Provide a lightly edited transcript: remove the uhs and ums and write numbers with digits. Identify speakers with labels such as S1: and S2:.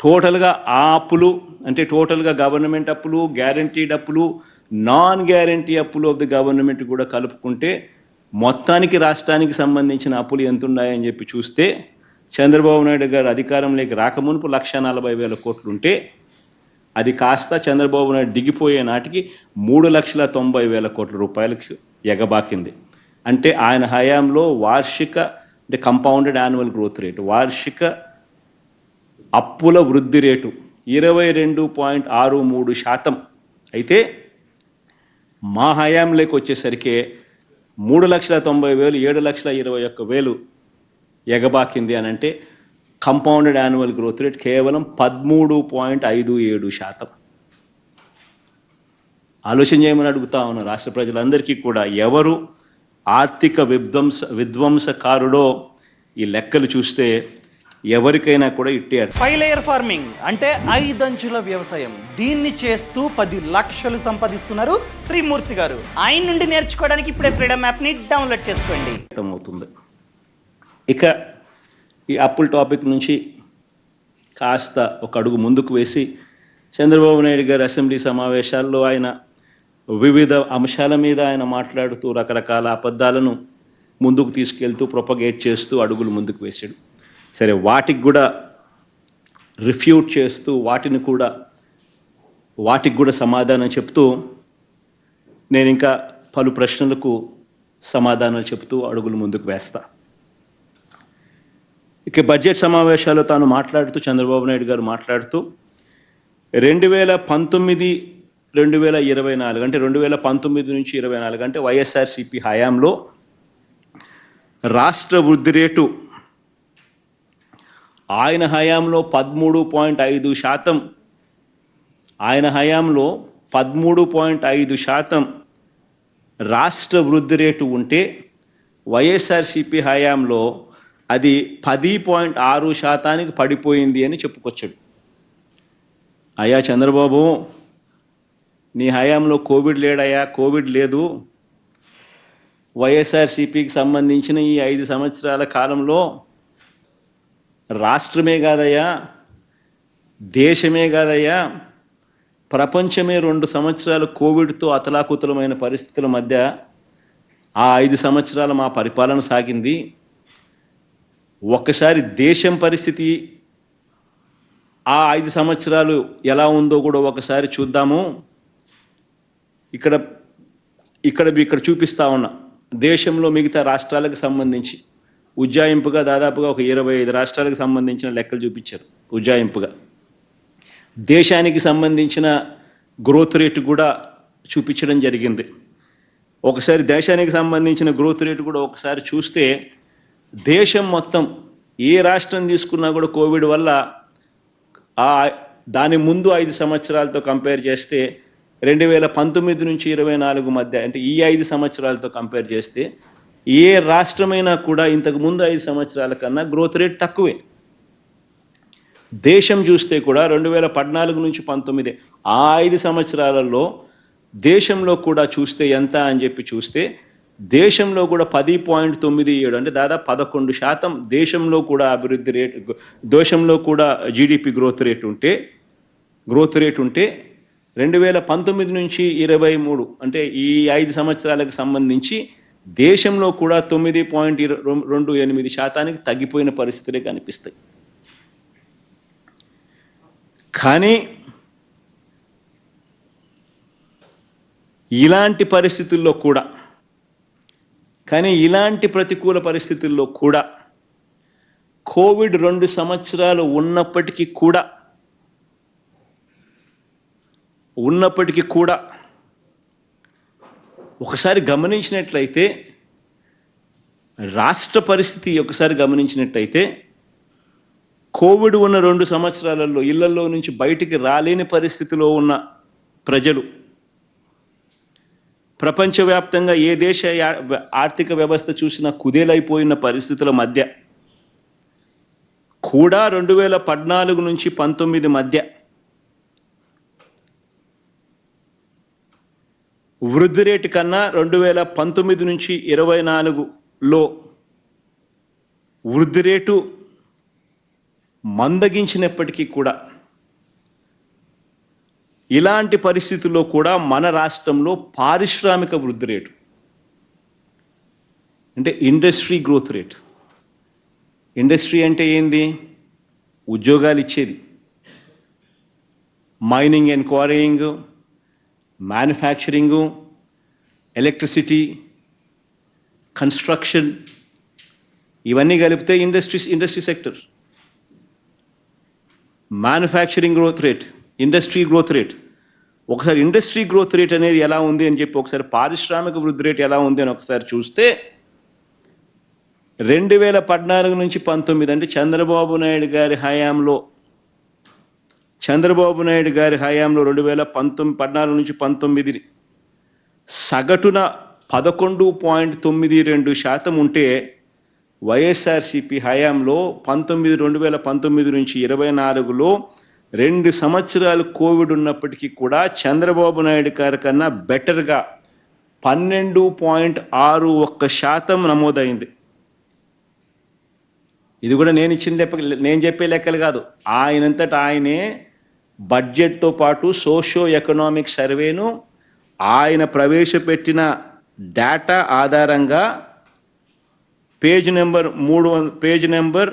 S1: టోటల్గా ఆ అప్పులు అంటే టోటల్గా గవర్నమెంట్ అప్పులు, గ్యారంటీడ్ అప్పులు, నాన్ గ్యారంటీ అప్పులు ఆఫ్ ది గవర్నమెంట్ కూడా కలుపుకుంటే మొత్తానికి రాష్ట్రానికి సంబంధించిన అప్పులు ఎంత ఉన్నాయని చెప్పి చూస్తే చంద్రబాబు నాయుడు గారు అధికారంలోకి రాకమునుపు 1,40,000 కోట్లు ఉంటే అది కాస్త చంద్రబాబు నాయుడు దిగిపోయే నాటికి 3,90,000 కోట్ల రూపాయలకు ఎగబాకింది. అంటే ఆయన హయాంలో వార్షిక అంటే కంపౌండెడ్ యాన్యువల్ గ్రోత్ రేటు, వార్షిక అప్పుల వృద్ధి రేటు 22.63%. అయితే మా హయాంలోకి వచ్చేసరికి 3,90,000, 7,21,000 ఎగబాకింది అని అంటే కంపౌండెడ్ యాన్యువల్ గ్రోత్ రేట్ కేవలం 13.57%. ఆలోచన చేయమని అడుగుతా ఉన్న రాష్ట్ర ప్రజలందరికీ కూడా, ఎవరు ఆర్థిక విధ్వంసకారుడో ఈ లెక్కలు చూస్తే ఎవరికైనా కూడా ఇట్టే.
S2: 5 లేయర్ ఫార్మింగ్ అంటే 5 అంచుల వ్యవసాయం. దీన్ని చేస్తూ 10 లక్షలు సంపాదిస్తున్నారు శ్రీమూర్తి గారు. ఆయన నుండి నేర్చుకోవడానికి ఇప్పుడే ఫ్రీడమ్ యాప్ని డౌన్లోడ్ చేసుకోండి.
S1: అవుతుంది. ఇక ఈ అప్పుల టాపిక్ నుంచి కాస్త ఒక అడుగు ముందుకు వేసి చంద్రబాబు నాయుడు గారి అసెంబ్లీ సమావేశాల్లో ఆయన వివిధ అంశాల మీద ఆయన మాట్లాడుతూ రకరకాల అబద్ధాలను ముందుకు తీసుకెళ్తూ ప్రొపగేట్ చేస్తూ అడుగులు ముందుకు వేశాడు. సరే, వాటికి కూడా రిఫ్యూట్ చేస్తూ వాటికి కూడా సమాధానం చెప్తూ నేను ఇంకా పలు ప్రశ్నలకు సమాధానాలు చెప్తూ అడుగులు ముందుకు వేస్తా. ఇక బడ్జెట్ సమావేశాల్లో తాను మాట్లాడుతూ చంద్రబాబు నాయుడు గారు మాట్లాడుతూ 2019, 2024 అంటే 2019 నుంచి 24 అంటే వైఎస్ఆర్సీపీ హయాంలో రాష్ట్ర వృద్ధి రేటు ఆయన హయాంలో 13.5%, ఆయన హయాంలో 13.5% రాష్ట్ర వృద్ధి రేటు ఉంటే వైఎస్ఆర్సీపీ హయాంలో అది 10.6% పడిపోయింది అని చెప్పుకొచ్చాడు. అయ్యా చంద్రబాబు, నీ హయాంలో కోవిడ్ లేడయ్యా, కోవిడ్ లేదు. వైఎస్ఆర్సీపీకి సంబంధించిన ఈ 5 సంవత్సరాల కాలంలో రాష్ట్రమే కాదయ్యా, దేశమే కాదయ్యా, ప్రపంచమే 2 సంవత్సరాలు కోవిడ్తో అతలాకుతలమైన పరిస్థితుల మధ్య ఆ 5 సంవత్సరాలు మా పరిపాలన సాగింది. ఒక్కసారి దేశం పరిస్థితి ఆ 5 సంవత్సరాలు ఎలా ఉందో కూడా ఒకసారి చూద్దాము. ఇక్కడ చూపిస్తా ఉన్నా. దేశంలో మిగతా రాష్ట్రాలకు సంబంధించి ఉజ్జాయింపుగా దాదాపుగా ఒక 25 రాష్ట్రాలకు సంబంధించిన లెక్కలు చూపించారు. ఉజ్జాయింపుగా దేశానికి సంబంధించిన గ్రోత్ రేటు కూడా చూపించడం జరిగింది. ఒకసారి దేశానికి సంబంధించిన గ్రోత్ రేటు కూడా ఒకసారి చూస్తే దేశం మొత్తం ఏ రాష్ట్రం తీసుకున్నా కూడా కోవిడ్ వల్ల దాని ముందు 5 సంవత్సరాలతో కంపేర్ చేస్తే 2019 నుంచి 24 మధ్య అంటే ఈ 5 సంవత్సరాలతో కంపేర్ చేస్తే ఏ రాష్ట్రమైనా కూడా ఇంతకుముందు 5 సంవత్సరాల కన్నా గ్రోత్ రేట్ తక్కువే. దేశం చూస్తే కూడా 2014 నుంచి 19 ఆ 5 సంవత్సరాలలో దేశంలో కూడా చూస్తే ఎంత అని చెప్పి చూస్తే దేశంలో కూడా 10.97 అంటే దాదాపు 11% దేశంలో కూడా అభివృద్ధి రేటు, దేశంలో కూడా జీడిపి గ్రోత్ రేట్ ఉంటే 2019 నుంచి 23 అంటే ఈ 5 సంవత్సరాలకు సంబంధించి దేశంలో కూడా 9.28% తగ్గిపోయిన పరిస్థితులే కనిపిస్తాయి. కానీ ఇలాంటి ప్రతికూల పరిస్థితుల్లో కూడా కోవిడ్ 2 సంవత్సరాలు ఉన్నప్పటికీ కూడా ఒకసారి గమనించినట్లయితే రాష్ట్ర పరిస్థితి ఒకసారి గమనించినట్లయితే కోవిడ్ ఉన్న 2 సంవత్సరాలలో ఇళ్లలో నుంచి బయటికి రాలేని పరిస్థితిలో ఉన్న ప్రజలు, ప్రపంచవ్యాప్తంగా ఏ దేశ ఆర్థిక వ్యవస్థ చూసినా కుదేలైపోయిన పరిస్థితుల మధ్య కూడా 2014 నుంచి 19 మధ్య వృద్ధి రేటు కన్నా 2019 నుంచి 24లో వృద్ధి రేటు మందగించినప్పటికీ కూడా ఇలాంటి పరిస్థితుల్లో కూడా మన రాష్ట్రంలో పారిశ్రామిక వృద్ధి రేటు అంటే ఇండస్ట్రీ గ్రోత్ రేట్, ఇండస్ట్రీ అంటే ఏంది? ఉద్యోగాలు ఇచ్చేది. Mining and quarrying, manufacturing, electricity, construction, ఇవన్నీ కలిపితే industry sector. Manufacturing growth rate, industry growth rate. ఒకసారి ఇండస్ట్రీ గ్రోత్ రేట్ అనేది ఎలా ఉంది అని చెప్పి ఒకసారి పారిశ్రామిక వృద్ధి రేట్ ఎలా ఉంది అని ఒకసారి చూస్తే 2014 నుంచి 19 అంటే చంద్రబాబు నాయుడు గారి హయాంలో 2014 నుంచి 19 సగటున 11.92% ఉంటే వైఎస్ఆర్సీపీ హయాంలో 2019 నుంచి 24లో 2 సంవత్సరాలు కోవిడ్ ఉన్నప్పటికీ కూడా చంద్రబాబు నాయుడు గారి కన్నా బెటర్గా 12.61% నమోదైంది. ఇది కూడా నేను చెప్పే లెక్కలు కాదు, ఆయనంతటా ఆయనే బడ్జెట్తో పాటు సోషో ఎకనామిక్ సర్వేను ఆయన ప్రవేశపెట్టిన డేటా ఆధారంగా పేజ్ నెంబర్ 333